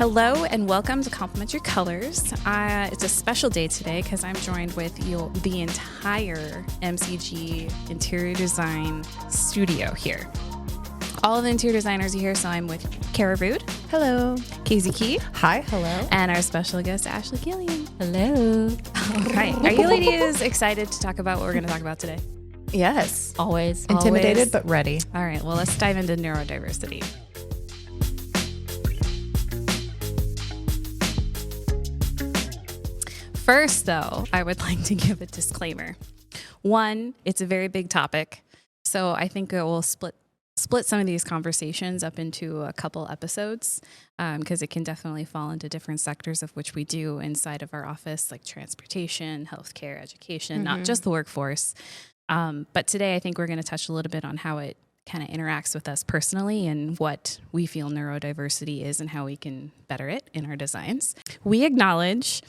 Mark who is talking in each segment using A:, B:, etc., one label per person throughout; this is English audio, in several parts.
A: Hello and welcome to Complement Your Colors. It's a special day today because I'm joined with the entire MCG interior design studio here. All of the interior designers are here, so I'm with Cara Rude.
B: Hello.
A: Casey Key.
B: Hi, hello.
A: And our special guest, Ashley Killian.
C: Hello.
A: All right. Are you ladies excited to talk about what we're going to talk about today?
B: Yes.
C: Always.
B: Intimidated, but ready.
A: All right. Well, let's dive into neurodiversity. First, though, I would like to give a disclaimer. One, it's a very big topic, so I think it will split some of these conversations up into a couple episodes because it can definitely fall into different sectors of which we do inside of our office, like transportation, healthcare, education, not just the workforce. But today, I think we're going to touch a little bit on how it kind of interacts with us personally and what we feel neurodiversity is and how we can better it in our designs. We acknowledge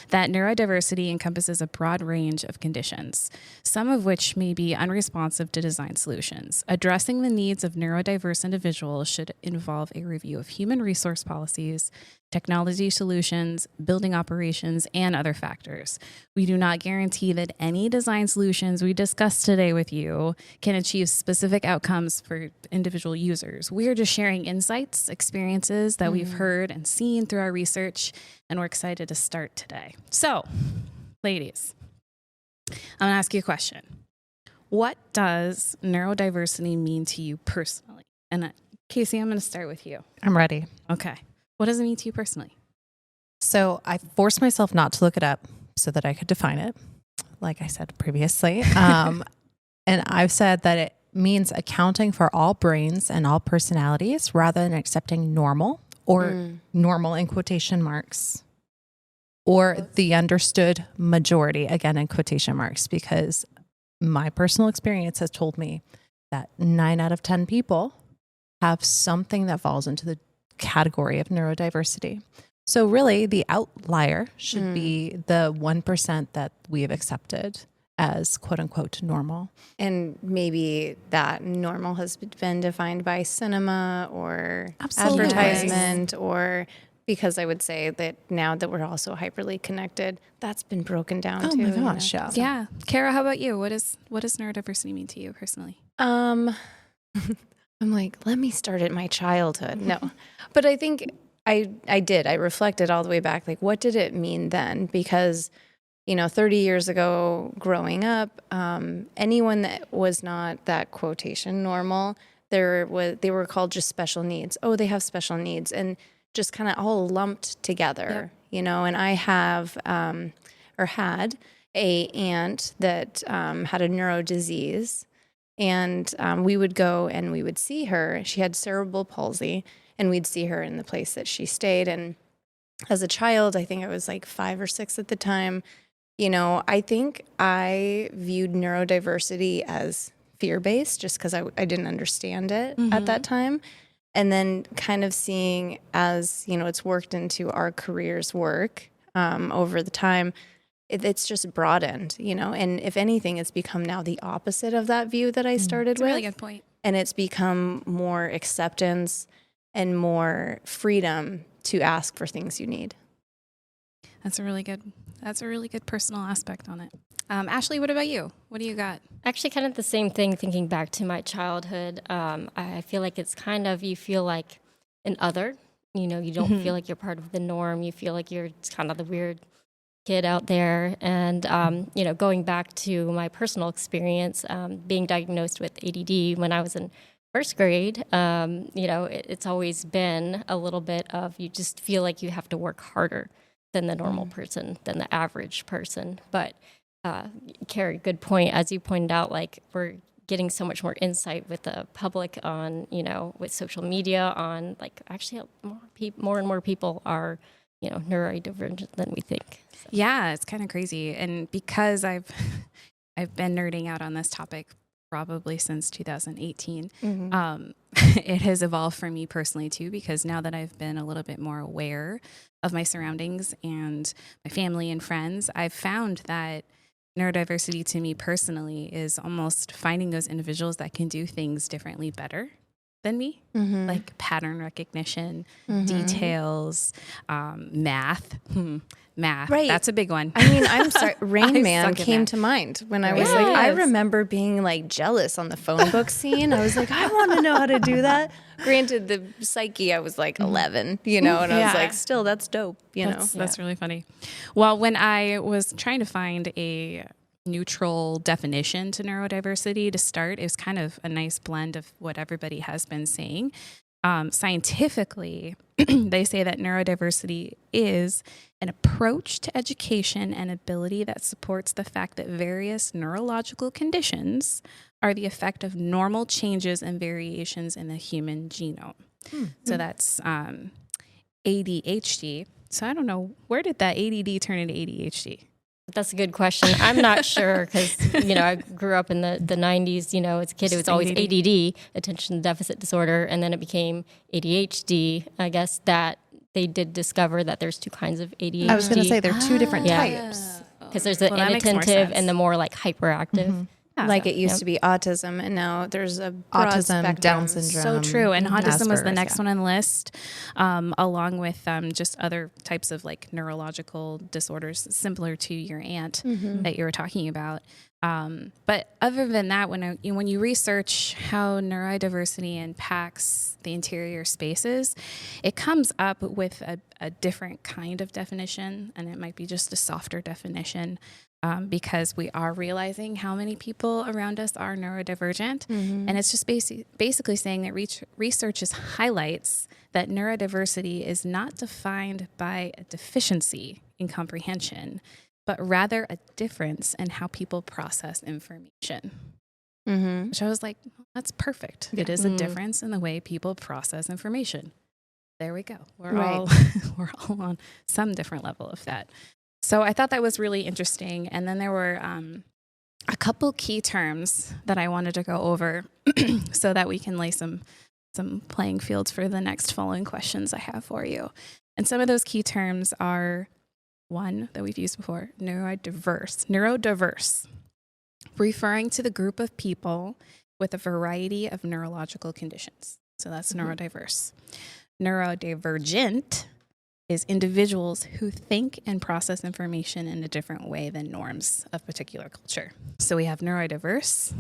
A: that neurodiversity encompasses a broad range of conditions, some of which may be unresponsive to design solutions. Addressing the needs of neurodiverse individuals should involve a review of human resource policies, technology solutions, building operations, and other factors. We do not guarantee that any design solutions we discuss today with you can achieve specific outcomes for individual users. We are just sharing insights, experiences that we've heard and seen through our research, and we're excited to start today. So, ladies, I'm going to ask you a question. What does neurodiversity mean to you personally? And Casey, I'm going to start with you.
B: I'm ready.
A: Okay. What does it mean to you personally?
B: So I forced myself not to look it up so that I could define it, like I said previously. And I've said that it means accounting for all brains and all personalities rather than accepting normal or normal in quotation marks or the understood majority, again in quotation marks, because my personal experience has told me that 9 out of 10 people have something that falls into the category of neurodiversity. So really the outlier should be the 1% that we have accepted as quote unquote normal.
D: And maybe that normal has been defined by cinema or advertisement, or because I would say that now that we're also hyperly connected, that's been broken down too.
B: Oh my gosh, yeah.
A: Yeah. Cara, how about you? What does neurodiversity mean to you personally?
D: I'm like, let me start at my childhood. No, but I think I reflected all the way back. Like, what did it mean then? Because, 30 years ago growing up, anyone that was not that quotation normal, they were called just special needs. Oh, they have special needs, and just kind of all lumped together, and I have, or had a aunt that had a neuro disease. And we would go and we would see her. She had cerebral palsy, and we'd see her in the place that she stayed. And as a child, I think I was like 5 or 6 at the time, I think I viewed neurodiversity as fear-based just because I didn't understand it at that time. And then kind of seeing as, it's worked into our careers work over the time, it's just broadened, and if anything, it's become now the opposite of that view that I started with.
A: That's a really good point.
D: And it's become more acceptance and more freedom to ask for things you need.
A: That's a really good personal aspect on it. Ashley, what about you? What do you got?
C: Actually, kind of the same thing, thinking back to my childhood. I feel like it's kind of, you feel like an other. You don't feel like you're part of the norm. You feel like you're kind of the weird kid out there. And, going back to my personal experience, being diagnosed with ADD when I was in first grade, it's always been a little bit of, you just feel like you have to work harder than the normal person, than the average person. But Cara, good point. As you pointed out, like, we're getting so much more insight with the public on, with social media on, like, actually more and more people are, neurodivergent than we think. So.
A: Yeah, it's kind of crazy. And because I've been nerding out on this topic probably since 2018, it has evolved for me personally too, because now that I've been a little bit more aware of my surroundings and my family and friends, I've found that neurodiversity to me personally is almost finding those individuals that can do things differently better than me, like pattern recognition, details, math. Math.
D: Right.
A: That's a big one.
D: I mean, I'm sorry.
A: I
D: Rain Man
A: suck at
D: came
A: math.
D: to mind when I was like, I remember being like jealous on the phone book scene. I was like, I want to know how to do that. Granted, the psyche, I was like 11, and I was like, still, that's dope,
A: That's really funny. Well, when I was trying to find a neutral definition to neurodiversity to start, it was kind of a nice blend of what everybody has been saying. Scientifically, they say that neurodiversity is an approach to education and ability that supports the fact that various neurological conditions are the effect of normal changes and variations in the human genome. So that's ADHD. So I don't know, where did that ADD turn into ADHD?
C: That's a good question. I'm not sure because, I grew up in the 90s, as a kid, it was always ADD, attention deficit disorder, and then it became ADHD. I guess that they did discover that there's two kinds of ADHD.
B: I was going to say there are two different types.
C: Because there's the inattentive and the more like hyperactive.
D: Like it used to be autism, and now there's a broad
B: Autism,
D: spectrum.
B: Down syndrome.
A: So true. And autism was the
B: Asperger's,
A: next one on the list, along with just other types of like neurological disorders similar to your aunt that you were talking about. But other than that, when you research how neurodiversity impacts the interior spaces, it comes up with a different kind of definition, and it might be just a softer definition. Because we are realizing how many people around us are neurodivergent. And it's just basically saying that research highlights that neurodiversity is not defined by a deficiency in comprehension, but rather a difference in how people process information. Which I was like, that's perfect. It is a difference in the way people process information. There we go. We're all on some different level of that. So I thought that was really interesting. And then there were a couple key terms that I wanted to go over so that we can lay some playing fields for the next following questions I have for you. And some of those key terms are one that we've used before, neurodiverse, referring to the group of people with a variety of neurological conditions. So that's neurodiverse. Neurodivergent is individuals who think and process information in a different way than norms of particular culture. So we have neurodiverse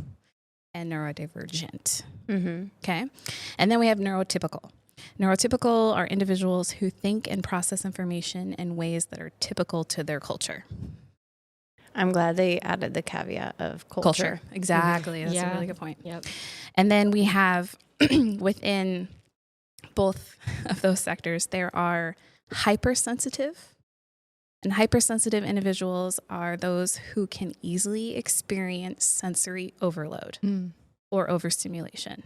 A: and neurodivergent. Okay. And then we have neurotypical. Neurotypical are individuals who think and process information in ways that are typical to their culture.
D: I'm glad they added the caveat of culture.
A: Exactly. That's a really good point.
C: Yep.
A: And then we have within both of those sectors, there are hypersensitive. And hypersensitive individuals are those who can easily experience sensory overload or overstimulation.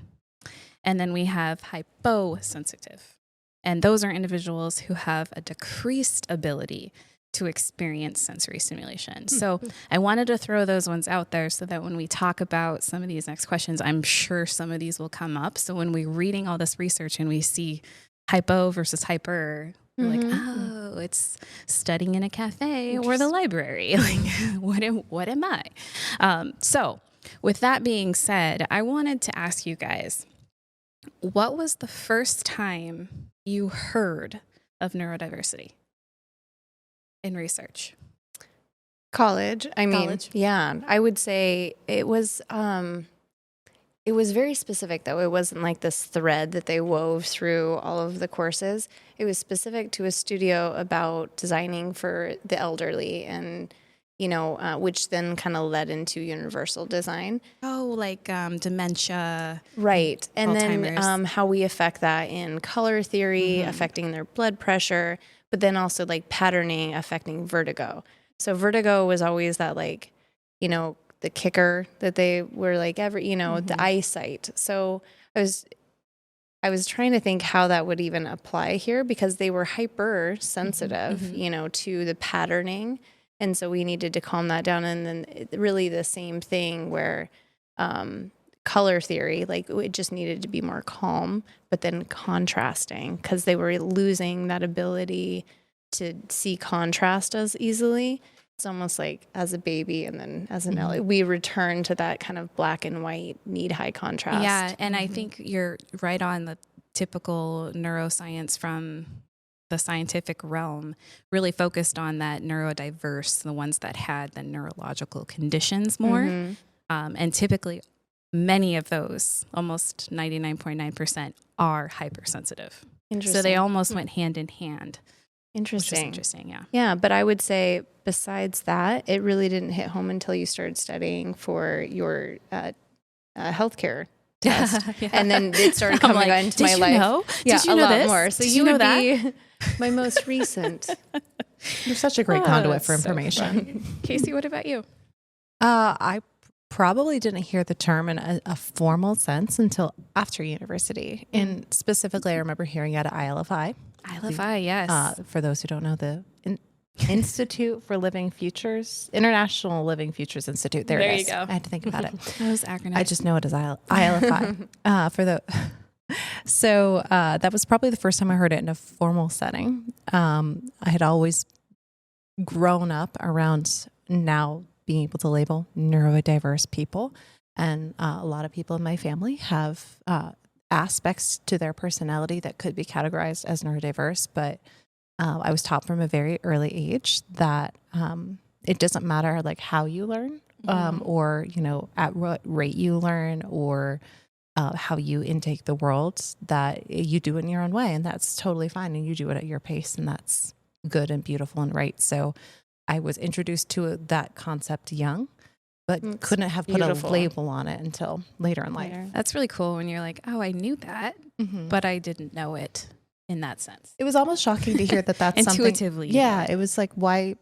A: And then we have hyposensitive. And those are individuals who have a decreased ability to experience sensory stimulation. So I wanted to throw those ones out there so that when we talk about some of these next questions, I'm sure some of these will come up. So when we're reading all this research and we see hypo versus hyper, we're like, oh, it's studying in a cafe or the library. Like, what am I? So with that being said, I wanted to ask you guys, what was the first time you heard of neurodiversity in research?
D: College.
A: College.
D: Yeah, I would say it was very specific, though. It wasn't like this thread that they wove through all of the courses. It was specific to a studio about designing for the elderly and, which then kind of led into universal design.
A: Oh, like dementia.
D: Right. And
A: Alzheimer's.
D: Then how we affect that in color theory, affecting their blood pressure, but then also like patterning affecting vertigo. So vertigo was always that the kicker that they were like the eyesight. So I was trying to think how that would even apply here because they were hypersensitive, to the patterning. And so we needed to calm that down. And then really the same thing where color theory, like it just needed to be more calm, but then contrasting because they were losing that ability to see contrast as easily. It's almost like as a baby and then as an adult, we return to that kind of black and white, need high contrast.
A: Yeah, and I think you're right on. The typical neuroscience from the scientific realm really focused on that neurodiverse, the ones that had the neurological conditions more. And typically, many of those, almost 99.9%, are hypersensitive.
D: Interesting.
A: So they almost went hand in hand.
D: Interesting.
A: Which is interesting, yeah.
D: Yeah, but I would say besides that, it really didn't hit home until you started studying for your healthcare test.
A: Yeah.
D: And then it started coming into my life.
A: Know?
D: Yeah,
A: Did you
D: a
A: know
D: lot
A: this?
D: more. So
A: Did
D: you
A: know
D: would
A: that?
D: be my most recent.
B: You're such a great conduit for information.
A: Casey, what about you?
B: I probably didn't hear the term in a formal sense until after university. And specifically, I remember hearing it at ILFI.
A: ILFI, yes.
B: For those who don't know, the Institute for Living Futures, International Living Futures Institute. There it is.
A: you go.
B: I had to think about it.
A: Those acronyms.
B: I just know it as ILFI. So that was probably the first time I heard it in a formal setting. I had always grown up around now being able to label neurodiverse people. And a lot of people in my family have aspects to their personality that could be categorized as neurodiverse. But I was taught from a very early age that it doesn't matter like how you learn or, at what rate you learn or how you intake the world, that you do it in your own way. And that's totally fine. And you do it at your pace. And that's good and beautiful and right. So I was introduced to that concept young, but couldn't have put a label on it until later in life.
A: That's really cool when you're like, oh, I knew that, but I didn't know it in that sense.
B: It was almost shocking to hear that that's
A: intuitively.
B: Something. Yeah, it was like, why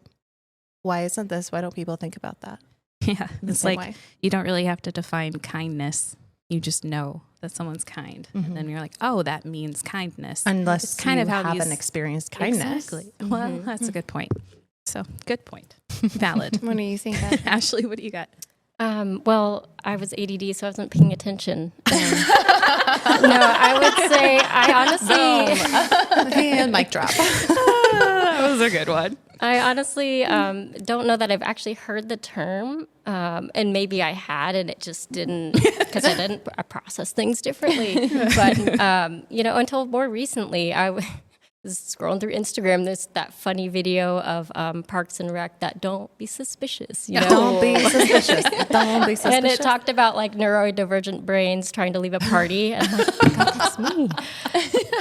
B: isn't this? Why don't people think about that?
A: Yeah, it's like you don't really have to define kindness. You just know that someone's kind, and then you're like, oh, that means kindness.
B: Unless
A: it's kind
B: you
A: of how
B: haven't experienced kindness.
A: Exactly. Well, that's a good point. So good point. Valid.
D: What do you think?
A: Ashley, what do you got?
C: Well, I was ADD, so I wasn't paying attention. No, I would say I honestly...
B: And mic drop.
A: That was a good one.
C: I honestly don't know that I've actually heard the term, and maybe I had, and it just didn't, because I didn't process things differently. But, until more recently, I was scrolling through Instagram. There's that funny video of Parks and Rec that don't be suspicious.
B: Don't be suspicious. Don't be suspicious.
C: And it talked about like neurodivergent brains trying to leave a party. And I'm like, oh my God, that's me.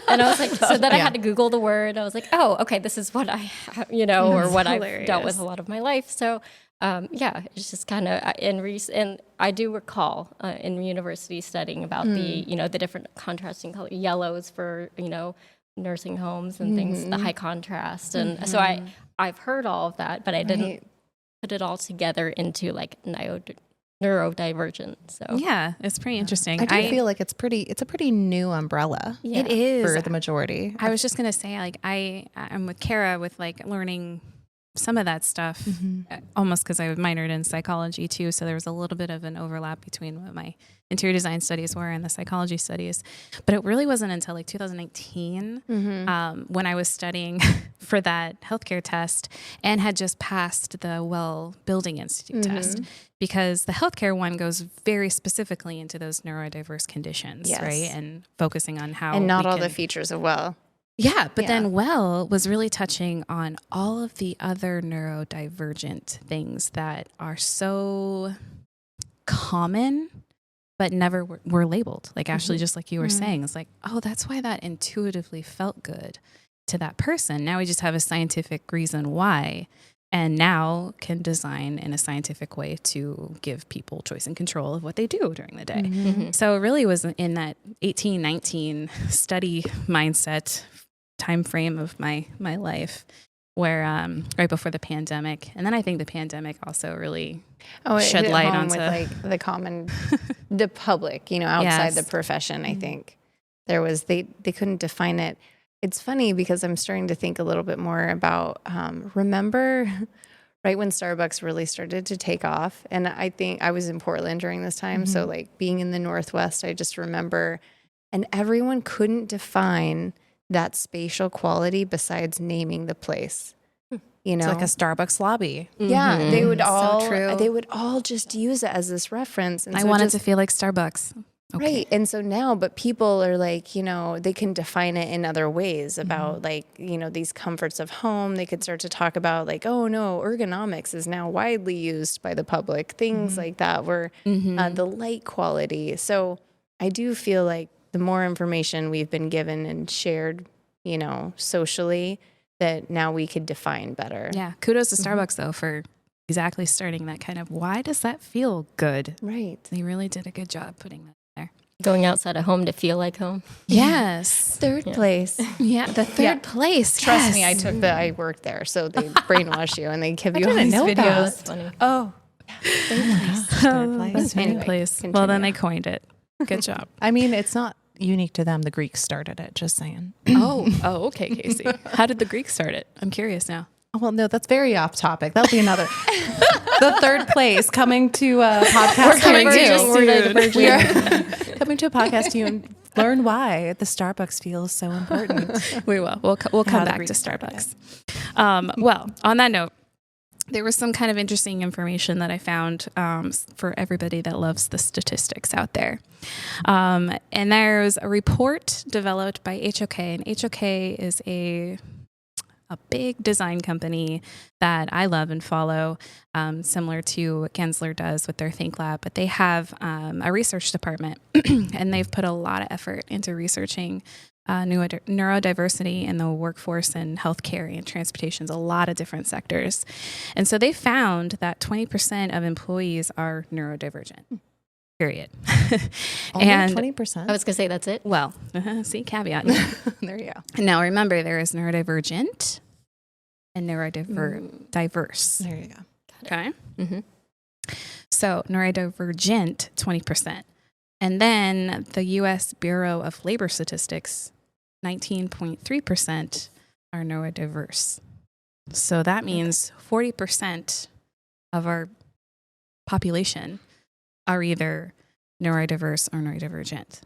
C: And I was like, so then I had to Google the word. I was like, oh, okay, this is what I, or what I've dealt with a lot of my life. So, it's just kind of and I do recall in university studying about the different contrasting color, yellows for, nursing homes and things, the high contrast. And so I've heard all of that, but I didn't put it all together into like neurodivergent. So
A: yeah, it's pretty interesting.
B: I feel like it's a pretty new umbrella.
C: Yeah.
A: It is
B: for the majority.
A: I was just going to say, like, I'm with Cara with like learning some of that stuff, almost because I minored in psychology too. So there was a little bit of an overlap between what my interior design studies were and the psychology studies. But it really wasn't until like 2019 when I was studying for that healthcare test and had just passed the Well Building Institute test, because the healthcare one goes very specifically into those neurodiverse conditions, right? And focusing on how
D: and not all the features of Well.
A: Yeah, but then Well was really touching on all of the other neurodivergent things that are so common, but never were labeled. Like Ashley, just like you were saying, it's like, oh, that's why that intuitively felt good to that person. Now we just have a scientific reason why, and now can design in a scientific way to give people choice and control of what they do during the day. So it really was in that 18-19 study mindset time frame of my life, where right before the pandemic, and then I think the pandemic also really shed light onto
D: with like the common, the public, outside the profession. I think there was they couldn't define it. It's funny because I'm starting to think a little bit more about remember right when Starbucks really started to take off, and I think I was in Portland during this time, so like being in the Northwest, I just remember, and everyone couldn't define that spatial quality besides naming the place. you know,
B: It's like a Starbucks lobby.
D: yeah, they would
A: true.
D: all just use it as this reference. And
A: I
D: so
A: wanted
D: just,
A: to feel like Starbucks. Okay.
D: right. And so now, but people are like, you know, they can define it in other ways about like, you know, these comforts of home. They could start to talk about like, oh no, ergonomics is now widely used by the public, things like that, where the light quality. So I do feel like the more information we've been given and shared, you know, socially, that now we could define better.
A: Yeah. Kudos to Starbucks though for exactly starting that kind of, why does that feel good?
D: Right.
A: They really did a good job putting that there.
C: Going outside of home to feel like home.
A: Yes.
D: Third place.
A: Yeah. The third place.
D: Trust me,
A: Yes.
D: I worked there. So they brainwash you and they give you all
B: didn't
D: these
B: know
D: videos.
B: that.
C: That's funny.
D: Oh,
B: Third place.
A: That's
D: Anyway,
A: another place. Well,
D: continue.
A: then they coined it. Good job.
B: I mean, it's not unique to them. The Greeks started it, just saying.
A: Oh, okay, Casey. How did the Greeks start it? I'm curious now.
B: Well, no, that's very off topic. That'll be another. The third place coming to a podcast.
A: coming
B: near
A: to
B: you.
A: you.
B: We are coming to a podcast to you and learn why the Starbucks feels so important.
A: We will. We'll
B: How
A: come
B: the
A: back to
B: Greeks started
A: Starbucks. Well, on that note, there was some kind of interesting information that I found for everybody that loves the statistics out there. And there's a report developed by HOK, and HOK is a big design company that I love and follow, similar to what Gensler does with their Think Lab. But they have a research department, and they've put a lot of effort into researching neurodiversity in the workforce and healthcare and transportation, a lot of different sectors. And so they found that 20% of employees are neurodivergent, period.
B: Only
A: And
B: 20%.
C: I was going to say that's it.
A: well, see, caveat.
B: There you go.
A: Now, remember, there is neurodivergent and neurodiverse.
B: There you go.
A: Okay.
C: Mm-hmm.
A: So, neurodivergent, 20%. And then the U.S. Bureau of Labor Statistics, 19.3% are neurodiverse. So that means 40% of our population are either neurodiverse or neurodivergent.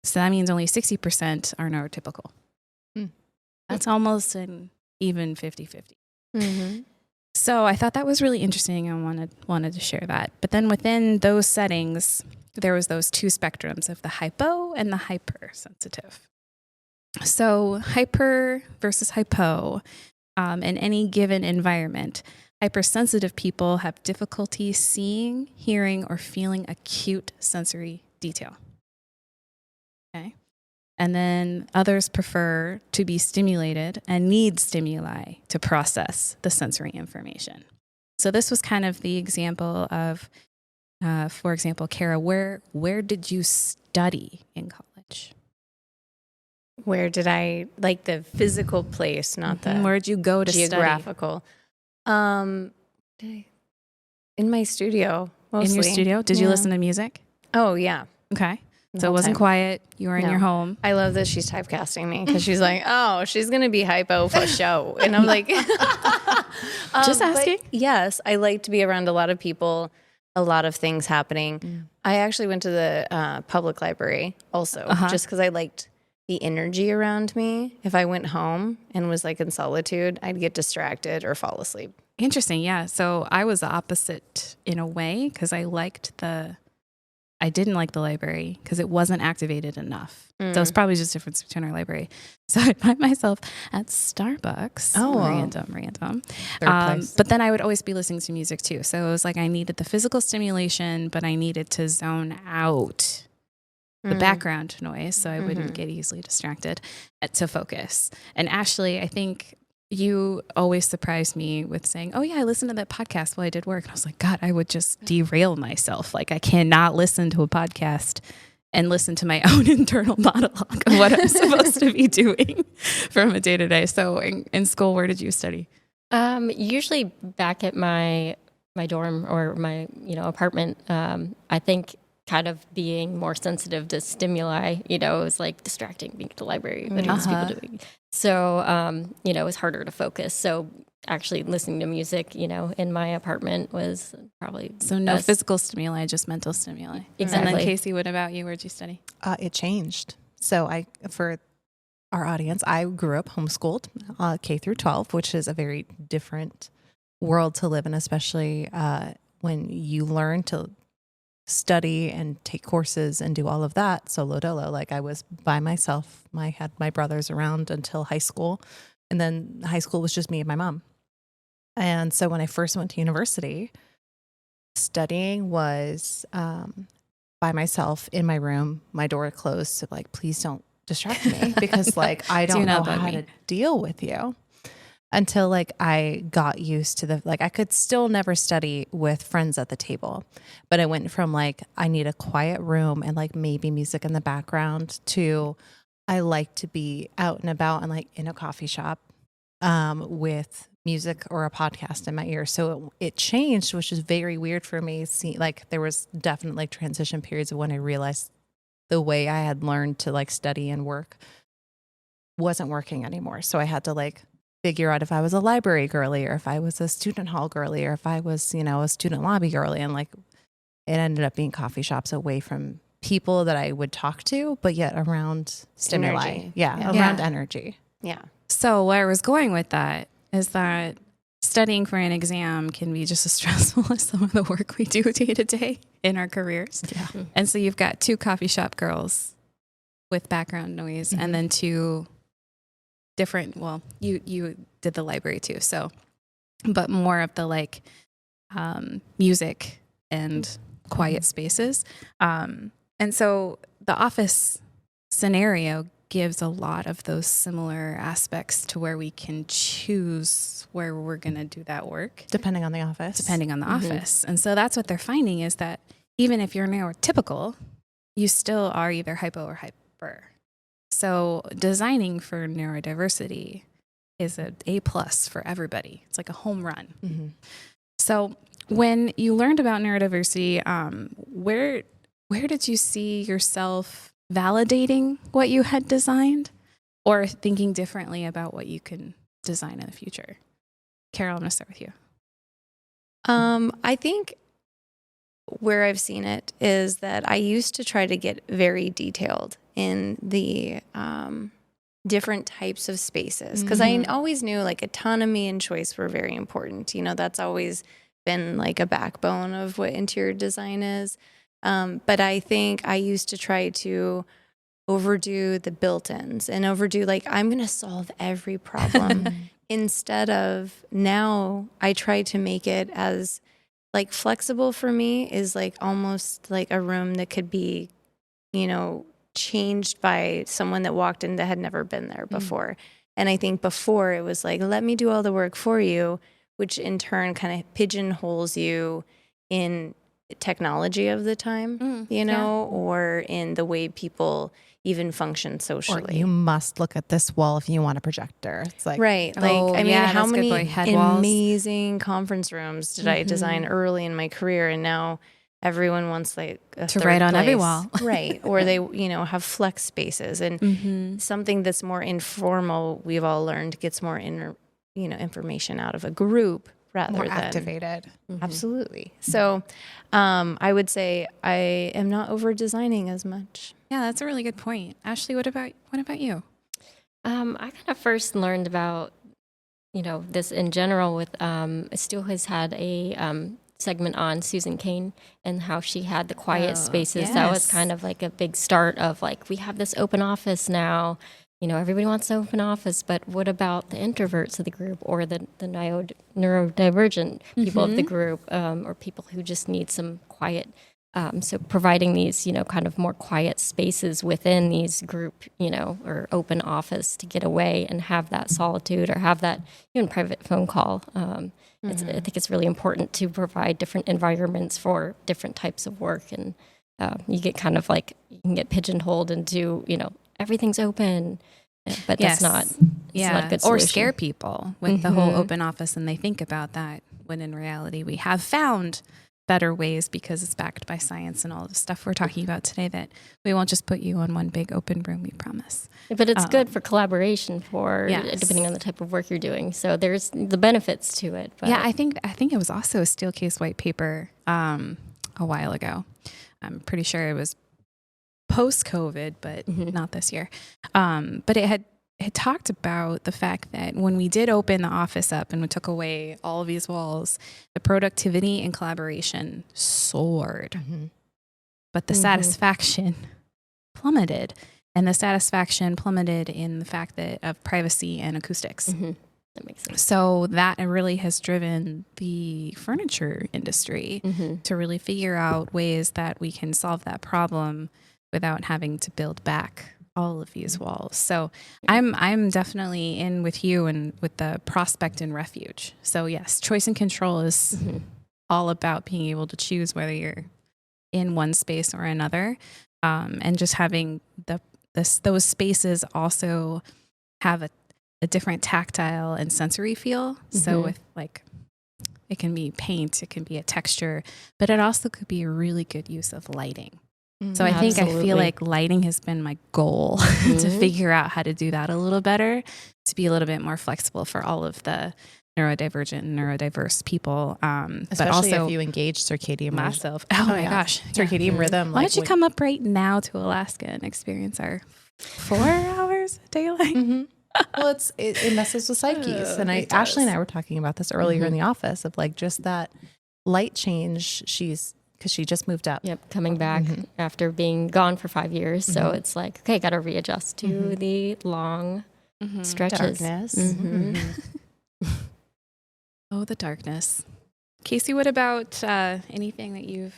A: So that means only 60% are neurotypical. That's almost an even 50-50.
D: Mm-hmm.
A: So I thought that was really interesting and wanted to share that. But then within those settings, there was those two spectrums of the hypo and the hypersensitive. So hyper versus hypo, in any given environment, hypersensitive people have difficulty seeing, hearing, or feeling acute sensory detail. Okay. And then others prefer to be stimulated and need stimuli to process the sensory information. So this was kind of the example of, for example, Cara, where did you study in college?
D: Where did I, like the physical place, not the
A: Where did you go to study?
D: geographical? In my studio, mostly.
A: In your studio? Did you
D: Yeah.
A: listen to music?
D: Oh, yeah.
A: Okay.
D: The
A: So it
D: whole
A: wasn't
D: time.
A: quiet. You were in
D: No.
A: your home.
D: I love that she's typecasting me because she's like, oh, she's going to be hypo for show. And I'm like,
A: Just asking.
D: But yes, I like to be around a lot of people, a lot of things happening. I actually went to the public library also, just because I liked the energy around me. If I went home and was like in solitude, I'd get distracted or fall asleep.
A: Interesting. Yeah. So I was the opposite in a way because I didn't like the library because it wasn't activated enough. So it's probably just a difference between our library. So I find myself at Starbucks.
B: Oh, wow.
A: Random.
B: Third place.
A: But then I would always be listening to music too. So it was like I needed the physical stimulation, but I needed to zone out the background noise so I wouldn't get easily distracted to focus. And Ashley, I think you always surprised me with saying, oh yeah, I listened to that podcast while I did work. And I was like, God, I would just derail myself. Like I cannot listen to a podcast and listen to my own internal monologue of what I'm supposed to be doing from a day to day. So in school, where did you study?
C: Usually back at my dorm or my apartment. I think kind of being more sensitive to stimuli, it was like distracting being at the library, but it was people doing. So, it was harder to focus. So actually listening to music, in my apartment was probably
A: So no
C: best.
A: physical stimuli, just mental stimuli. And
C: Exactly.
A: then Casey, what about you? Where'd you study?
B: It changed. So for our audience, I grew up homeschooled, K through 12, which is a very different world to live in, especially when you learn to study and take courses and do all of that solo dolo. Like I was by myself. I had my brothers around until high school. And then high school was just me and my mom. And so when I first went to university, studying was by myself in my room, my door closed. So like, please don't distract me because like, I don't know how to deal with you. Until like I got used to I could still never study with friends at the table, but I went from like, I need a quiet room and like maybe music in the background to I like to be out and about and like in a coffee shop with music or a podcast in my ear. So it changed, which is very weird for me. See, like there was definitely transition periods of when I realized the way I had learned to like study and work wasn't working anymore. So I had to like figure out if I was a library girly or if I was a student hall girly or if I was, a student lobby girly. And like it ended up being coffee shops away from people that I would talk to, but yet around stimuli.
D: Energy.
B: Yeah, around energy.
D: Yeah.
A: So where I was going with that is that studying for an exam can be just as stressful as some of the work we do day to day in our careers.
B: Yeah.
A: And so you've got two coffee shop girls with background noise and then two different, well, you did the library too, so, but more of the like music and quiet spaces. And so the office scenario gives a lot of those similar aspects to where we can choose where we're going to do that work.
B: Depending on the office.
A: Office. And so that's what they're finding is that even if you're neurotypical, you still are either hypo or hyper. So designing for neurodiversity is an A+ for everybody. It's like a home run.
B: Mm-hmm.
A: So when you learned about neurodiversity, where did you see yourself validating what you had designed or thinking differently about what you can design in the future? Carol, I'm going to start with you.
D: I think where I've seen it is that I used to try to get very detailed in the different types of spaces because I always knew like autonomy and choice were very important. That's always been like a backbone of what interior design is. But I think I used to try to overdo the built-ins and overdo like, I'm going to solve every problem instead of now I try to make it as like flexible for me is like almost like a room that could be, changed by someone that walked in that had never been there before. And I think before it was like, let me do all the work for you, which in turn kind of pigeonholes you in technology of the time, or in the way people even function socially.
B: Or you must look at this wall if you want a projector. It's like,
D: right. Like, how many amazing
A: walls.
D: Conference rooms did I design early in my career? And now everyone wants like
A: to write on every wall.
D: Right. Or they, have flex spaces and something that's more informal. We've all learned gets more information out of a group rather
B: more
D: than
B: activated.
D: Absolutely. So I would say I am not over designing as much.
A: Yeah, that's a really good point. Ashley, what about you?
C: I kind of first learned about, this in general with, Stu has had a segment on Susan Cain and how she had the quiet spaces.
A: Yes.
C: That was kind of like a big start of like, we have this open office now. Everybody wants an open office, but what about the introverts of the group or the neurodivergent people of the group or people who just need some quiet? So providing these, kind of more quiet spaces within these group, or open office to get away and have that solitude or have that even private phone call. I think it's really important to provide different environments for different types of work. And you get kind of like, you can get pigeonholed into, everything's open, but that's not a good solution.
A: Or scare people with the whole open office and they think about that when in reality we have found better ways because it's backed by science and all the stuff we're talking about today that we won't just put you on one big open room, we promise.
C: But it's good for collaboration depending on the type of work you're doing. So there's the benefits to it. But.
A: Yeah, I think it was also a Steelcase white paper a while ago. I'm pretty sure it was post-COVID, but not this year. But it had it talked about the fact that when we did open the office up and we took away all of these walls, the productivity and collaboration soared, but the satisfaction plummeted. And the satisfaction plummeted in the fact that of privacy and acoustics.
C: That makes sense.
A: So that really has driven the furniture industry to really figure out ways that we can solve that problem without having to build back all of these walls. So I'm definitely in with you and with the prospect and refuge. So yes, choice and control is all about being able to choose whether you're in one space or another, and just having those spaces also have a different tactile and sensory feel. So with like, it can be paint, it can be a texture, but it also could be a really good use of lighting. So I feel like lighting has been my goal to figure out how to do that a little better, to be a little bit more flexible for all of the neurodivergent and neurodiverse people.
B: Especially
A: but also
B: if you engage circadian
A: myself. Oh my gosh.
B: Circadian rhythm.
A: Why don't you come up right now to Alaska and experience our 4 hours of daylight?
B: Well, it messes with psyches. And Ashley and I were talking about this earlier in the office of like just that light change. Because she just moved up.
C: Yep, coming back after being gone for 5 years. So it's like, okay, got to readjust to the long stretches.
D: Darkness.
A: Oh, the darkness. Casey, what about anything that you've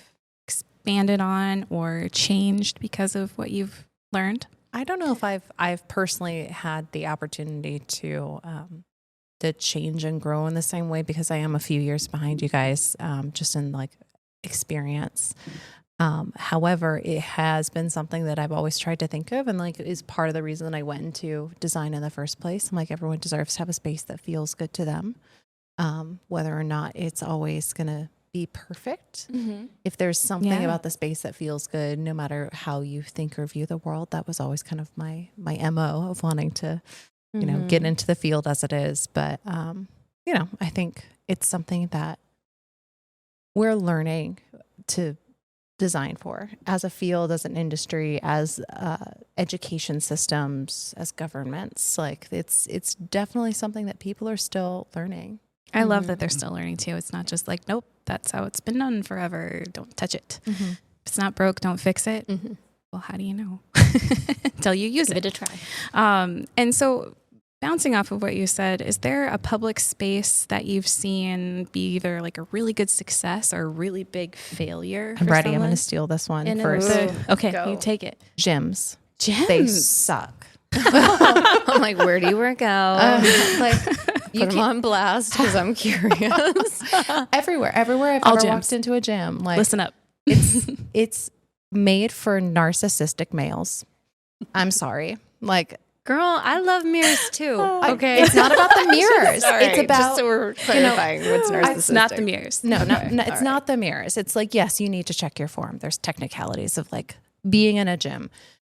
A: expanded on or changed because of what you've learned?
B: I don't know if I've personally had the opportunity to change and grow in the same way, because I am a few years behind you guys, just in like experience. However, it has been something that I've always tried to think of, and like is part of the reason that I went into design in the first place. I'm like, everyone deserves to have a space that feels good to them, whether or not it's always going to be perfect. If there's something about the space that feels good, no matter how you think or view the world, that was always kind of my MO of wanting to, you know, get into the field as it is. But, you know, I think it's something that we're learning to design for as a field, as an industry, as education systems, as governments. Like it's definitely something that people are still learning.
A: I love that they're still learning too. It's not just like, nope, that's how it's been done forever. Don't touch it. If it's not broke, don't fix it. Well, how do you know? Until you use
C: Give
A: it.
C: it a try.
A: And so bouncing off of what you said, is there a public space that you've seen be either like a really good success or a really big failure?
B: I'm ready. I'm going to steal this one first.
A: Okay, you take it.
B: Gyms.
A: Gyms.
B: They suck.
D: I'm like, where do you work out?
B: Like
D: Put them on blast because I'm curious.
B: everywhere I've
A: All
B: ever
A: gyms.
B: walked into a gym. Like,
A: Listen up.
B: it's made for narcissistic males. I'm sorry. Like,
D: Girl, I love mirrors too. Okay.
B: it's not about the mirrors.
D: Sorry,
B: it's about,
D: just so we're clarifying what's narcissistic.
A: It's not the mirrors.
B: no, it's not the mirrors. It's like, yes, you need to check your form. There's technicalities of like being in a gym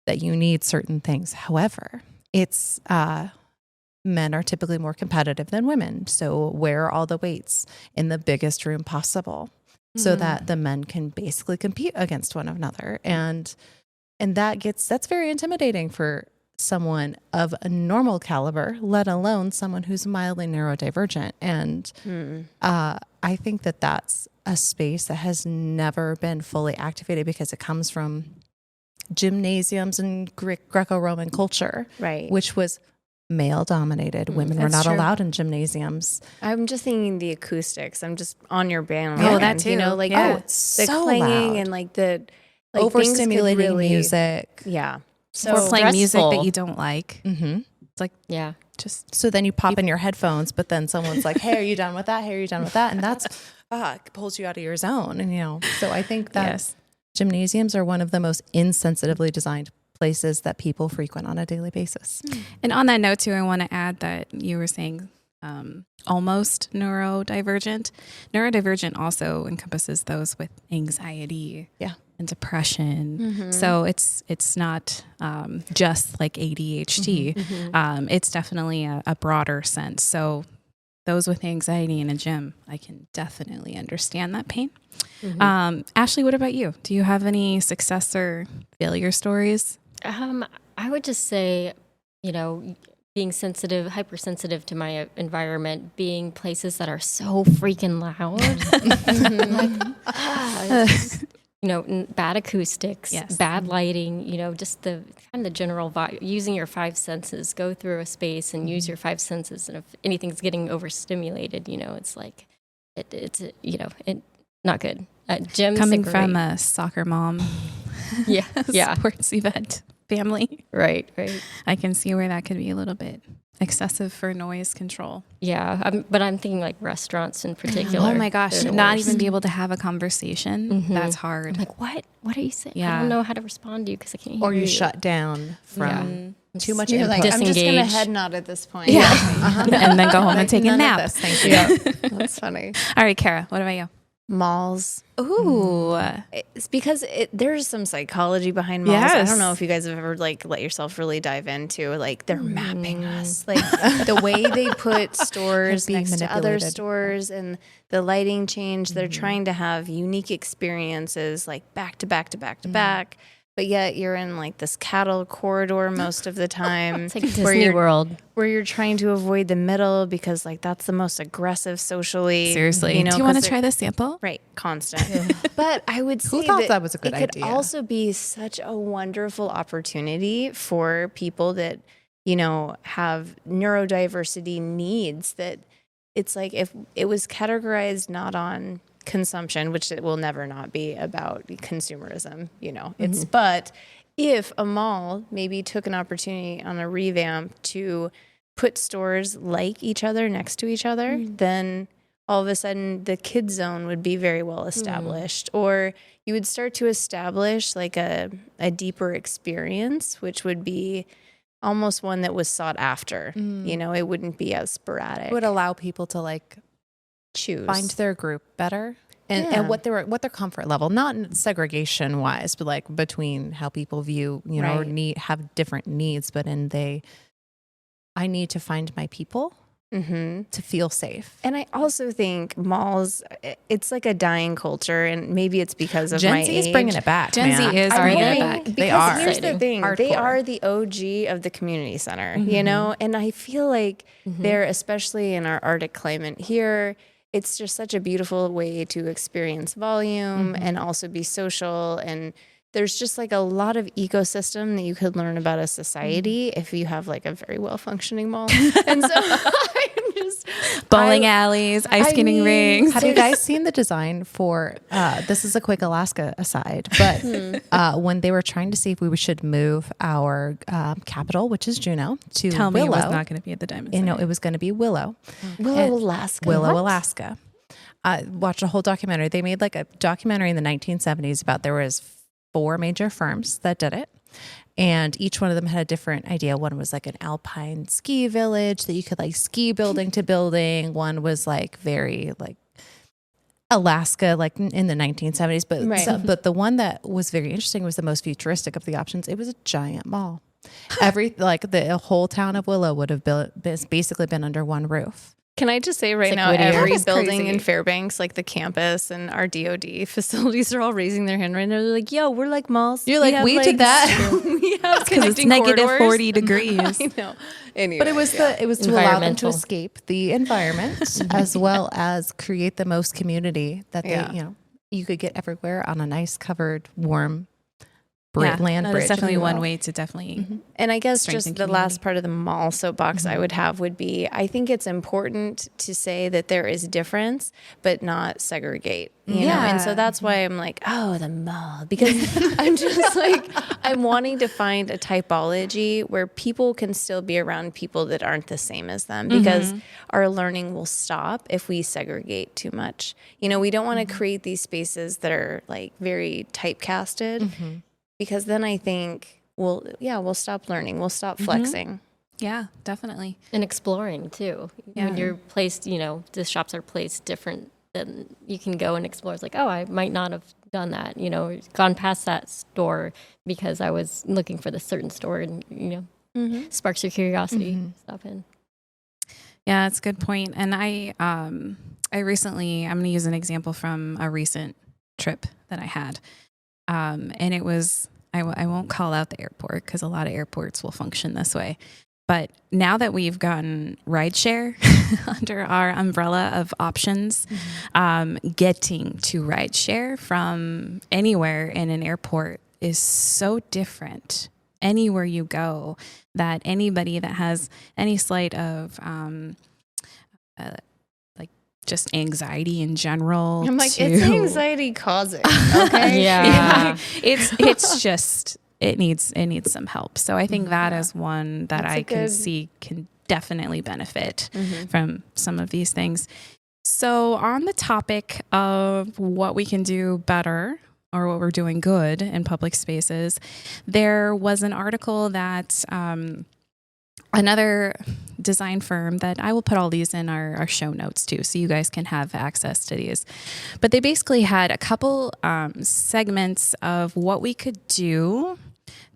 B: that you need certain things. However, it's, men are typically more competitive than women. So wear all the weights in the biggest room possible so that the men can basically compete against one another. And that's very intimidating for someone of a normal caliber, let alone someone who's mildly neurodivergent. And I think that that's a space that has never been fully activated because it comes from gymnasiums and Greco-Roman culture,
D: Right.
B: which was male dominated. Women were
A: That's
B: not
A: true.
B: allowed in gymnasiums.
D: I'm just thinking the acoustics. I'm just on your band.
A: Oh, that too.
D: You know, like
A: Yeah.
B: Oh, it's
D: the
B: so
D: clanging
B: loud.
D: and like the like
B: Overstimulating
D: things could really,
B: music.
D: Yeah.
A: Or
D: So
A: playing music that
C: stressful.
A: you don't like.
B: Mm-hmm.
A: It's like,
C: Yeah.
A: just
B: So then you pop in your headphones, but then someone's like, "Hey, are you done with that? Hey, are you done with that?" And that's it pulls you out of your zone. And so I think that
A: yes.
B: gymnasiums are one of the most insensitively designed places that people frequent on a daily basis.
A: And on that note too, I want to add that you were saying almost neurodivergent. Neurodivergent also encompasses those with anxiety and depression. So it's not just like ADHD. It's definitely a broader sense. So those with anxiety in a gym, I can definitely understand that pain. Ashley, what about you? Do you have any success or failure stories?
C: I would just say, you know, being sensitive, hypersensitive to my environment, being places that are so freaking loud. It's just, bad acoustics, bad lighting, just the kind of general vibe, using your five senses, go through a space and use your five senses. And if anything's getting overstimulated, it's like, it's not good. Gyms
A: Coming
C: agree.
A: from a soccer mom, sports event family.
C: Right.
A: I can see where that could be a little bit excessive for noise control.
C: Yeah, but I'm thinking like restaurants in particular.
A: Oh my gosh,
C: They're the
A: not
C: worst.
A: even be able to have a conversation. That's hard.
C: I'm like, what? What are you saying?
A: Yeah.
C: I don't know how to respond to you because I can't hear
B: Or you
C: you.
B: shut down from too much
D: You're
B: input.
D: like, I'm just going to
C: Disengage.
D: head nod at this point.
A: And then go home and take a
D: None of
A: nap.
D: this, thank you. That's funny.
A: All right, Cara, what about you?
D: Malls.
A: Ooh.
D: It's because there's some psychology behind malls. I
A: Yes.
D: don't know if you guys have ever let yourself really dive into they're mapping us, the way they put stores
B: Being
D: next to other
B: manipulated.
D: stores and the lighting change. They're trying to have unique experiences back to back to back to back. But yet you're in this cattle corridor most of the time.
C: It's like Disney World.
D: Where you're trying to avoid the middle because that's the most aggressive socially.
A: Seriously. Do you want to try this sample?
D: Right, constant. But I would say
B: thought that was a good
D: it could
B: idea?
D: also be such a wonderful opportunity for people that, have neurodiversity needs, that it's like if it was categorized not on consumption, which it will never not be about consumerism, it's, but if a mall maybe took an opportunity on a revamp to put stores like each other next to each other, then all of a sudden the kid zone would be very well established, or you would start to establish a deeper experience, which would be almost one that was sought after. It wouldn't be as sporadic.
B: It would allow people to
D: choose.
B: find their group better and what their comfort level, not segregation wise, but between how people view, or have different needs, but I need to find my people to feel safe.
D: And I also think malls, it's like a dying culture, and maybe it's because of
B: Gen
D: my
B: Z is
D: age.
B: bringing it back.
A: Gen
B: man.
A: Z is
D: I'm
A: bringing it
D: hoping-
A: back.
D: Because
B: They are.
D: here's the thing. They
B: Hardcore.
D: are the OG of the community center, and I feel like they're, especially in our Arctic climate here, it's just such a beautiful way to experience volume and also be social. And there's just a lot of ecosystem that you could learn about a society if you have a very well functioning mall. And so I'm just
A: Bowling alleys, ice skating rings.
B: Have you guys seen the design for, this is a quick Alaska aside, but when they were trying to see if we should move our capital, which is Juneau, to
A: Tell me
B: Willow.
A: it was not going to be at the Diamond
B: You know,
A: Center.
B: it was going to be Willow.
D: Alaska.
B: Alaska. Watched a whole documentary. They made a documentary in the 1970s about there was 4 major firms that did it. And each one of them had a different idea. One was an alpine ski village that you could ski building to building. One was very Alaska, in the 1970s. But but the one that was very interesting was the most futuristic of the options. It was a giant mall. The whole town of Willow would have basically been under one roof.
D: Can I just say right
C: It's
D: now,
C: Whittier.
D: every
A: That is
D: building
A: crazy.
D: in Fairbanks, the campus and our DOD facilities are all raising their hand right now. They're like, yo, we're like malls.
B: You're like, we did that.
D: We have
A: Because it's
D: connecting
A: negative
D: corridors.
A: 40 degrees.
D: I know. Anyway,
B: But it was to allow them to
C: Environmental.
B: escape the environment as well as create the most community that they, you could get everywhere on a nice covered, warm land
A: that
B: bridge.
A: is
B: if
A: definitely
B: you
A: one
B: will.
A: way to definitely.
D: And I guess
A: Strengthen
D: just the last part of the mall soapbox I would have would be, I think it's important to say that there is difference, but not segregate. You know? And so that's why I'm like, oh, the mall, because I'm just I'm wanting to find a typology where people can still be around people that aren't the same as them, because our learning will stop if we segregate too much. We don't want to create these spaces that are very typecasted, because then I think, we'll stop learning. We'll stop flexing.
A: Yeah, definitely.
C: And exploring too. When you're placed, the shops are placed different, then you can go and explore. It's oh, I might not have done that, gone past that store because I was looking for this certain store, and, sparks your curiosity. Stop in.
A: Yeah, that's a good point. And I recently, I'm going to use an example from a recent trip that I had. And it was, I won't call out the airport because a lot of airports will function this way. But now that we've gotten rideshare under our umbrella of options, getting to rideshare from anywhere in an airport is so different anywhere you go, that anybody that has any slight of like just anxiety in general,
D: I'm like, it's anxiety causing. Okay.
C: Yeah.
A: it's just it needs some help. So I think that is one that I can see can definitely benefit from some of these things. So on the topic of what we can do better or what we're doing good in public spaces, there was an article that another design firm, that I will put all these in our show notes too, so you guys can have access to these. But they basically had a couple segments of what we could do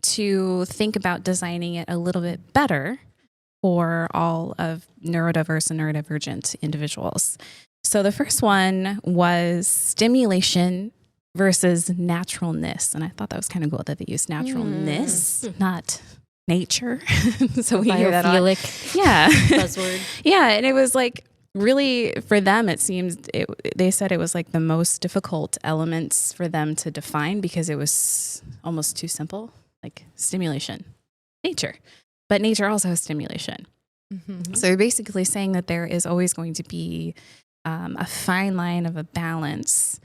A: to think about designing it a little bit better for all of neurodiverse and neurodivergent individuals. So the first one was stimulation versus naturalness. And I thought that was kind of cool that they used naturalness, not nature. So we hear that on,
C: buzzword.
A: Yeah, and it was like really for them, it seems they said it was like the most difficult elements for them to define because it was almost too simple. Like stimulation, nature, but nature also has stimulation. So you're basically saying that there is always going to be a fine line of a balance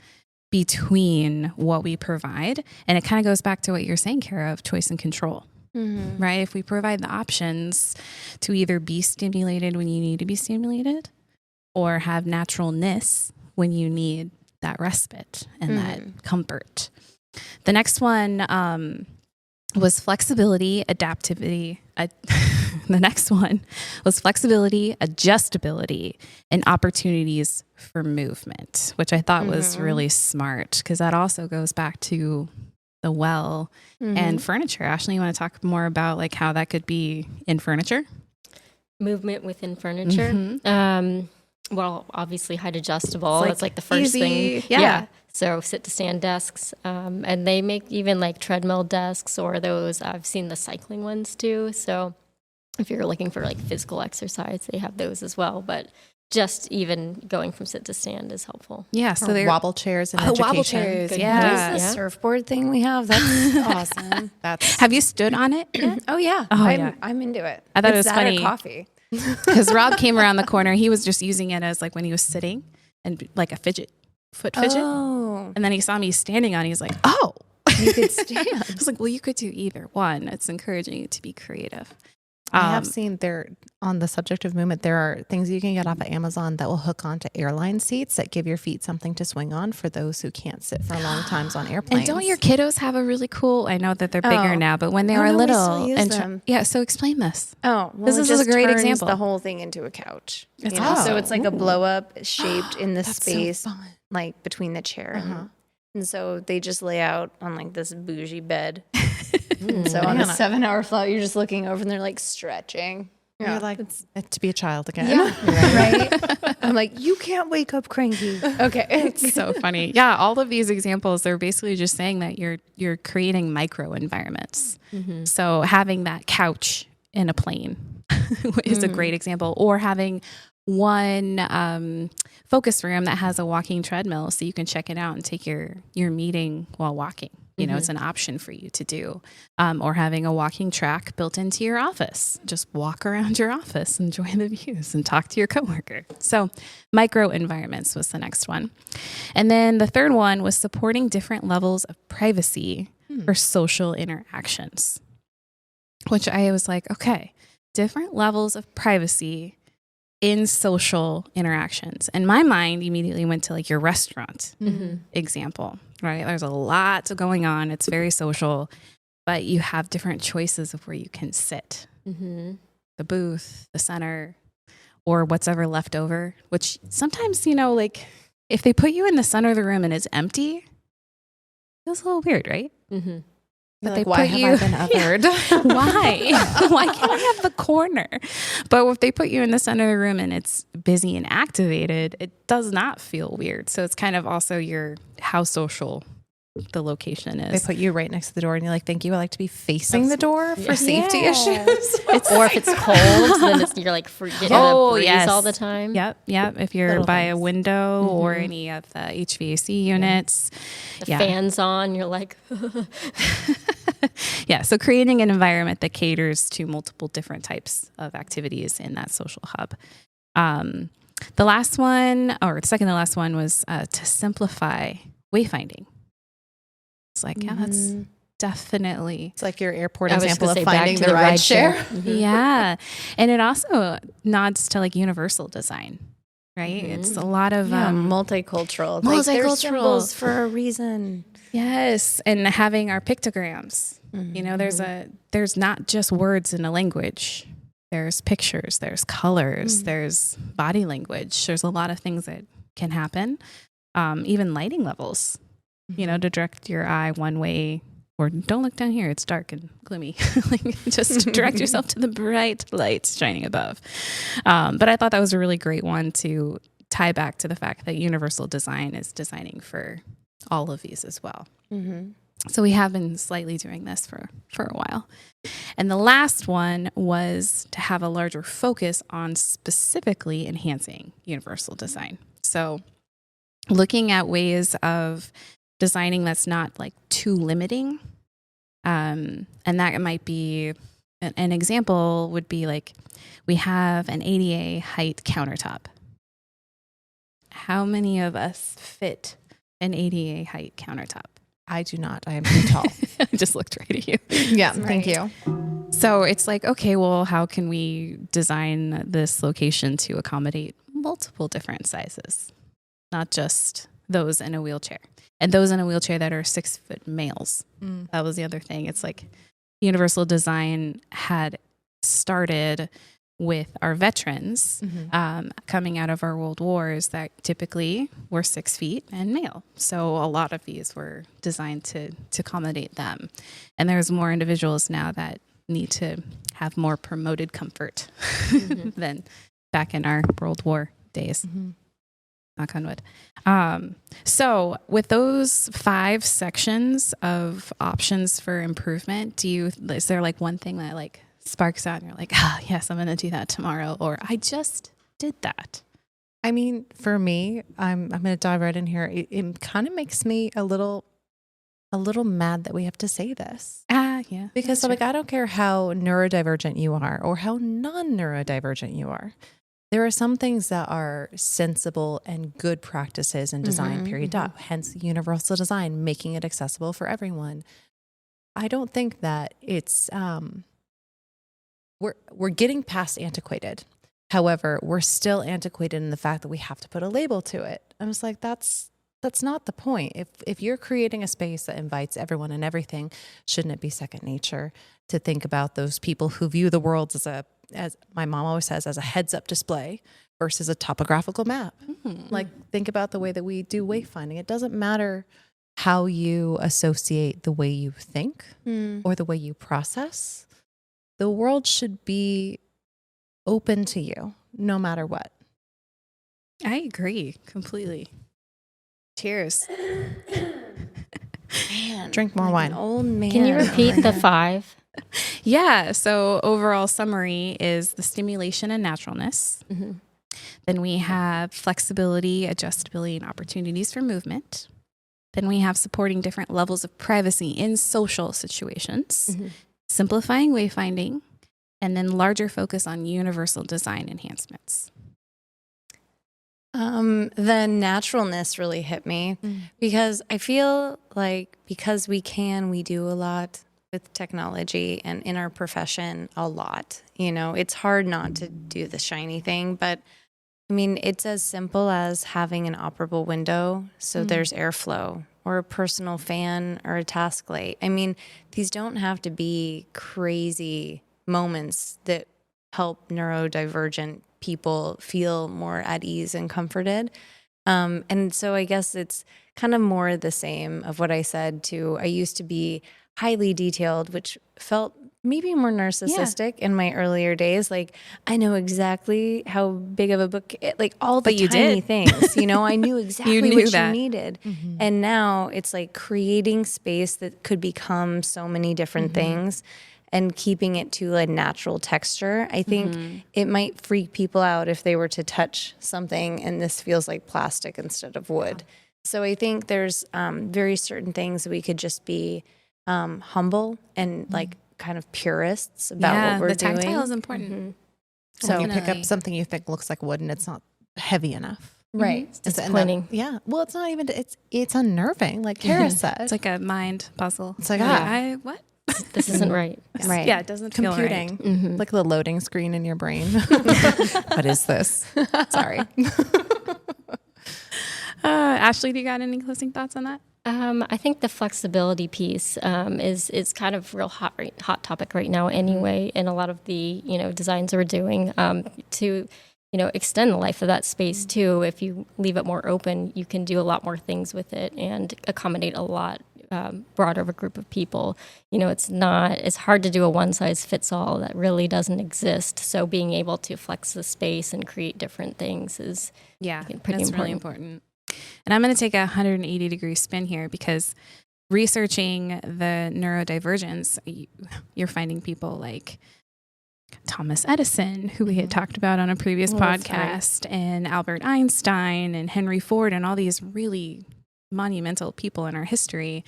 A: between what we provide. And it kind of goes back to what you're saying, Cara, of choice and control, right? If we provide the options to either be stimulated when you need to be stimulated or have naturalness when you need that respite and that comfort. The next one was flexibility, adaptability. The next one was flexibility, adjustability, and opportunities for movement, which I thought was really smart because that also goes back to the well and furniture. Ashley, you want to talk more about like how that could be in furniture?
C: Movement within furniture. Well, obviously height adjustable. It's like the first
A: easy,
C: thing. Yeah. So sit to stand desks. And they make even like treadmill desks or those, I've seen the cycling ones too. So if you're looking for like physical exercise, they have those as well. But just even going from sit to stand is helpful.
A: Yeah. So they're
B: wobble chairs and education.
A: wobble chairs.
C: Good
A: Yeah.
D: What is the surfboard thing we have? That's awesome.
A: Have you stood on it yet?
D: Oh yeah. I'm into it.
A: I thought it
D: It's
A: was
D: that or
A: funny.
D: coffee.
A: Because Rob came around the corner. He was just using it as like when he was sitting and like a foot fidget.
D: Oh,
A: And then he saw me standing on it. He's like, oh,
D: you could stand.
A: I was like, well, you could do either one. It's encouraging you to be creative.
B: I have seen there, on the subject of movement, there are things you can get off of Amazon that will hook onto airline seats that give your feet something to swing on for those who can't sit for long times on airplanes.
A: And don't your kiddos have a really cool, I know that they're bigger now, but when they were
D: no, we
A: little.
D: still use them.
A: Yeah, so explain this.
D: Oh, well,
A: This
D: it
A: is
D: just
A: a great
D: turns
A: example.
D: the whole thing into a couch.
A: It's
D: So
A: awesome.
D: it's like a blow up shaped in the
B: That's so
D: space,
B: fun.
D: like between the chair. And so they just lay out on like this bougie bed. And so on a 7-hour flight, you're just looking over and they're like stretching.
B: You're like, to be a child again.
D: Right. I'm like, you can't wake up cranky. Okay.
A: It's so funny. Yeah, all of these examples, they're basically just saying that you're creating micro environments. So having that couch in a plane is a great example, or having one focus room that has a walking treadmill so you can check it out and take your meeting while walking. You know, it's an option for you to do. Or having a walking track built into your office. Just walk around your office, enjoy the views, and talk to your coworker. So micro environments was the next one. And then the third one was supporting different levels of privacy for social interactions, which I was like, okay, different levels of privacy in social interactions. And my mind immediately went to like your restaurant example, right? There's a lot going on. It's very social, but you have different choices of where you can sit. The booth, the center, or what's ever left over, which sometimes, you know, like if they put you in the center of the room and it's empty, it feels a little weird, right? But
B: Like,
A: they
B: why
A: put
B: have I been othered?
A: Why? Why can't I have the corner? But if they put you in the center of the room and it's busy and activated, it does not feel weird. So it's kind of also how social the location
B: They
A: is.
B: put you right next to the door and you're like, thank you. I like to be facing the door for safety
C: Yeah.
B: issues.
C: Or if it's cold, then you're like forgetting to breathe all the time.
A: Yep. If you're
B: Little
A: by a
B: things.
A: window or any of the HVAC units.
C: The fan's on, you're like,
A: Yeah. So creating an environment that caters to multiple different types of activities in that social hub. The last one, or the second to last one, was to simplify wayfinding. It's like, yeah, that's definitely.
B: It's like your airport
C: I was
B: example
C: gonna
B: of
C: say, back
B: finding
C: to
B: the ride share.
A: Yeah. And it also nods to like universal design, right? It's a lot of
D: Multicultural. Like, they're
A: Multicultural.
D: symbols for a reason.
A: yes, and having our pictograms. You know, there's not just words in a language. There's pictures, there's colors, there's body language. There's a lot of things that can happen. Even lighting levels, you know, to direct your eye one way, or don't look down here, it's dark and gloomy. Like, just direct yourself to the bright lights shining above. But I thought that was a really great one to tie back to the fact that universal design is designing for all of these as well. So we have been slightly doing this for a while. And the last one was to have a larger focus on specifically enhancing universal design. So looking at ways of designing that's not like too limiting. And that might be, an example would be like, we have an ADA height countertop. How many of us fit an ADA height countertop?
B: I do not. I am too tall.
A: I just looked right at you.
B: Yeah. Thank you.
A: So it's like, okay, well, how can we design this location to accommodate multiple different sizes, not just those in a wheelchair, and those in a wheelchair that are 6 foot males. That was the other thing. It's like universal design had started with our veterans coming out of our world wars that typically were 6 feet and male. So a lot of these were designed to accommodate them. And there's more individuals now that need to have more promoted comfort than back in our World War days. Knock on wood. So with those 5 sections of options for improvement, is there like one thing that like sparks out and you're like, yes, I'm going to do that tomorrow, or I just did that?
B: I mean, for me, I'm going to dive right in here. It kind of makes me a little mad that we have to say this.
A: Yeah.
B: Because like, I don't care how neurodivergent you are or how non-neurodivergent you are. There are some things that are sensible and good practices in design, period. Hence universal design, making it accessible for everyone. I don't think that it's, we're getting past antiquated. However, we're still antiquated in the fact that we have to put a label to it. I'm just like, that's not the point. If you're creating a space that invites everyone and everything, shouldn't it be second nature to think about those people who view the world as my mom always says, as a heads-up display versus a topographical map? Like, think about the way that we do wayfinding. It doesn't matter how you associate the way you think or the way you process. The world should be open to you, no matter what.
A: I agree completely. Cheers.
D: Man,
B: Drink more
D: like
B: wine.
D: an old man.
C: Can you repeat the 5?
A: Yeah. So overall summary is the stimulation and naturalness. Then we have flexibility, adjustability, and opportunities for movement. Then we have supporting different levels of privacy in social situations, simplifying wayfinding, and then larger focus on universal design enhancements.
D: The naturalness really hit me because I feel like because we do a lot with technology and in our profession a lot. You know, it's hard not to do the shiny thing, but I mean, it's as simple as having an operable window so there's airflow, or a personal fan, or a task light. I mean, these don't have to be crazy moments that help neurodivergent people feel more at ease and comforted. And so I guess it's kind of more the same of what I said too. I used to be highly detailed, which felt maybe more narcissistic in my earlier days. Like, I know exactly how big of a book, like all the
A: But you
D: tiny
A: did.
D: things, you know, I knew exactly
A: knew
D: what
A: that.
D: you needed. And now it's like creating space that could become so many different things and keeping it to a natural texture. I think it might freak people out if they were to touch something and this feels like plastic instead of wood. So I think there's very certain things that we could just be humble and like kind of purists about what we're
A: the tactile
D: doing.
A: is important.
B: So you pick
A: Definitely.
B: up something you think looks like wood and it's not heavy enough.
D: Right.
C: Disappointing.
B: Yeah. Well, it's not even, it's unnerving. Like Cara said.
A: It's like a mind puzzle.
B: It's like,
A: what?
C: This isn't right.
D: Right.
A: Yeah, it doesn't feel right.
B: computing, like the loading screen in your brain. What is this? Sorry.
A: Ashley, do you got any closing thoughts on that?
C: I think the flexibility piece is kind of real hot topic right now anyway, in a lot of the designs we're doing to extend the life of that space too. If you leave it more open, you can do a lot more things with it and accommodate a lot broader of a group of people. It's hard to do a one size fits all. That really doesn't exist. So being able to flex the space and create different things is pretty
A: that's really important. And I'm going to take a 180-degree spin here because researching the neurodivergence, you're finding people like Thomas Edison, who we had talked about on a previous podcast, and Albert Einstein and Henry Ford and all these really monumental people in our history.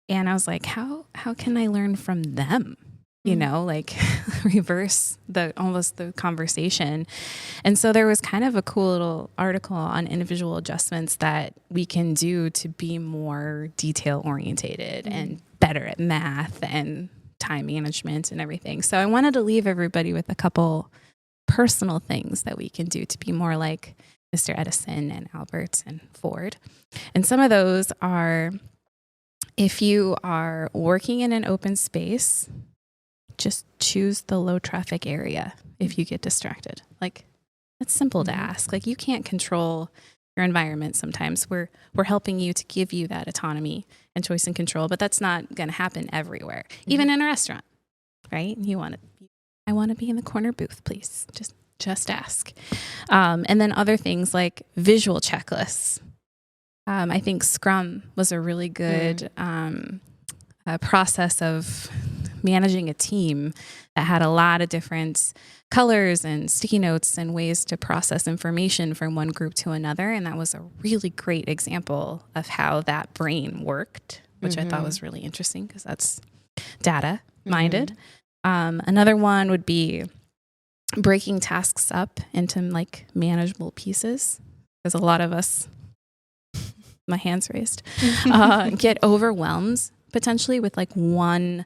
A: And I was like, how can I learn from them? Like reverse almost the conversation. And so there was kind of a cool little article on individual adjustments that we can do to be more detail orientated and better at math and time management and everything. So I wanted to leave everybody with a couple personal things that we can do to be more like Mr. Edison and Albert and Ford. And some of those are, if you are working in an open space, just choose the low traffic area if you get distracted. Like, it's simple to ask. Like, you can't control your environment sometimes. We're helping you to give you that autonomy and choice and control, but that's not going to happen everywhere. Even in a restaurant, right? I want to be in the corner booth, please. Just ask. And then other things like visual checklists. I think Scrum was a really good process of managing a team that had a lot of different colors and sticky notes and ways to process information from one group to another. And that was a really great example of how that brain worked, which I thought was really interesting because that's data minded. Another one would be breaking tasks up into like manageable pieces, because a lot of us, my hands raised, get overwhelmed potentially with like one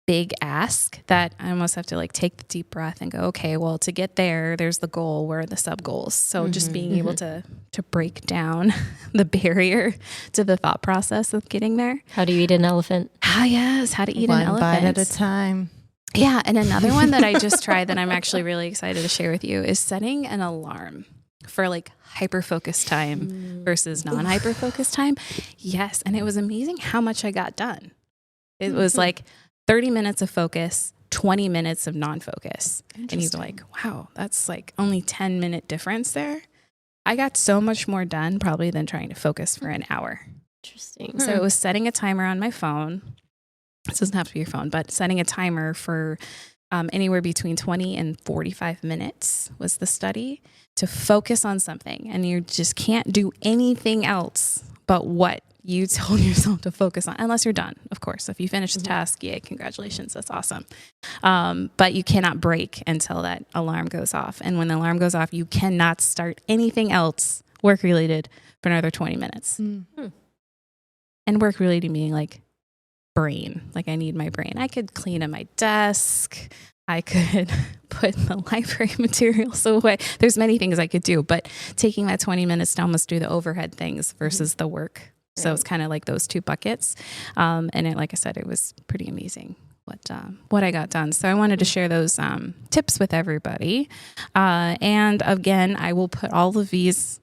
A: big ask that I almost have to like take the deep breath and go, okay, well, to get there's the goal, where are the sub goals? So just being able to break down the barrier to the thought process of getting there.
C: How do you eat an elephant?
A: Yes, how to eat an elephant.
B: One bite at a time.
A: Yeah, and another one that I just tried that I'm actually really excited to share with you is setting an alarm for like hyper-focus time versus non-hyper-focus time. Yes, and it was amazing how much I got done. It was like 30 minutes of focus, 20 minutes of non-focus. And you'd be like, wow, that's like only 10-minute difference there. I got so much more done probably than trying to focus for an hour.
C: Interesting.
A: So it was setting a timer on my phone. This doesn't have to be your phone, but setting a timer for anywhere between 20 and 45 minutes was the study, to focus on something. And you just can't do anything else but what you told yourself to focus on, unless you're done, of course. If you finish the task, yay, congratulations, that's awesome. But you cannot break until that alarm goes off. And when the alarm goes off, you cannot start anything else work-related for another 20 minutes. And work-related meaning like brain, like I need my brain. I could clean up my desk. I could put the library materials away. There's many things I could do, but taking that 20 minutes to almost do the overhead things versus the work. So it's kind of like those two buckets. And like I said, it was pretty amazing what I got done. So I wanted to share those tips with everybody. And again, I will put all of these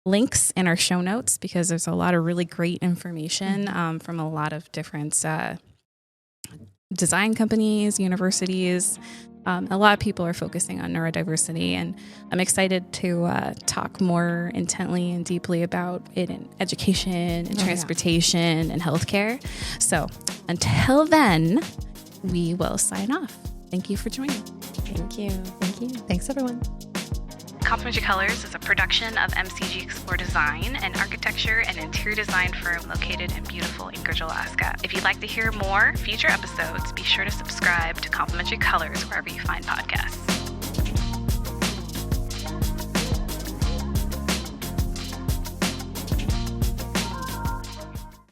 A: links in our show notes because there's a lot of really great information from a lot of different design companies, universities. A lot of people are focusing on neurodiversity, and I'm excited to talk more intently and deeply about it in education and transportation and healthcare. So until then, we will sign off. Thank you for joining.
D: Thank you.
B: Thank you. Thanks, everyone.
A: Complementary Colors is a production of MCG Explore Design, an architecture and interior design firm located in beautiful Anchorage, Alaska. If you'd like to hear more future episodes, be sure to subscribe to Complementary Colors wherever you find podcasts.